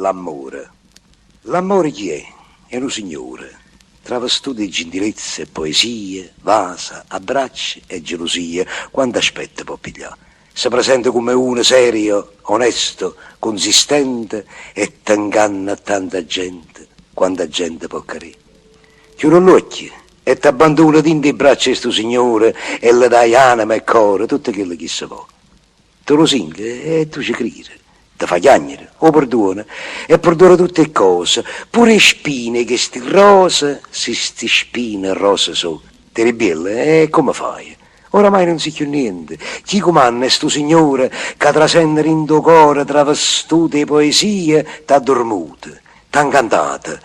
l'amore. L'amore chi è? È un signore, travestito di gentilezza e poesie, vasa, abbracci e gelosia. Quando aspetta può pigliare? Si presenta come uno serio, onesto, consistente e t'inganna tanta gente, quanta gente può carire. Chiudo gli occhi e t'abbandona dentro i braccia di sto signore e le dai anima e cuore, tutto quello che si può. Te lo singhi e tu ci credi, ti fa chiagnere, o perdona, e perdona tutte le cose, pure le spine che sti rosa, se sti spine rosa so, ti ribelle, e come fai? Oramai non si più niente. Chi comanna è sto signore che trascende in tuo cuore travestute poesie, t'ha dormute, t'ha incantate,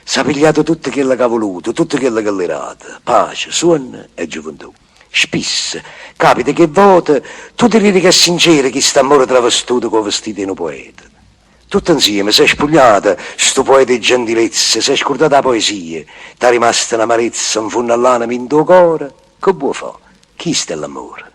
s'ha pigliato tutto quello che ha voluto, tutto quello che l'ha dato, pace, sonno e gioventù. Spesso capita che volte tu ti ridi che è sincero che st'amore travestito con vestito di un poeta. Tutto insieme sei spogliata, sto poeta di gentilezza, sei scordata la poesia, t'ha rimasta un'amarezza in fondo all'anima in tuo cuore, che vuoi fare? Chi sta l'amore?